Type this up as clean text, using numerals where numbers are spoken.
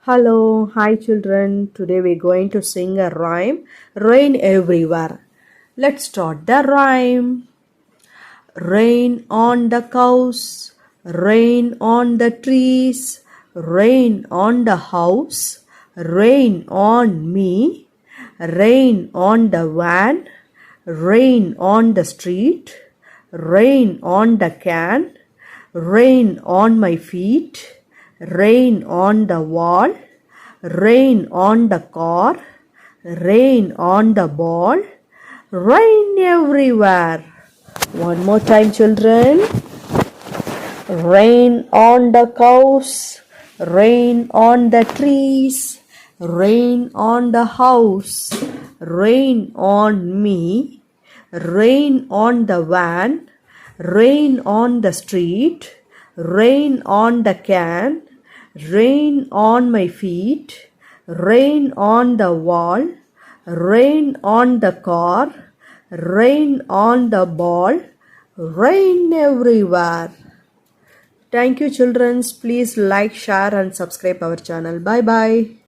Hello, hi children. Today we're going to sing a rhyme, Rain Everywhere. Let's start the rhyme. Rain on the cows, rain on the trees, rain on the house, rain on me, rain on the van, rain on the street, rain on the can, rain on my feet, rain on the wall, rain on the car, rain on the ball, rain everywhere. One more time, children. Rain on the cows, rain on the trees, rain on the house, rain on me, rain on the van, rain on the street, rain on the can, rain on my feet, rain on the wall, rain on the car, rain on the ball, rain everywhere. Thank you, children. Please like, share, and subscribe our channel. Bye bye.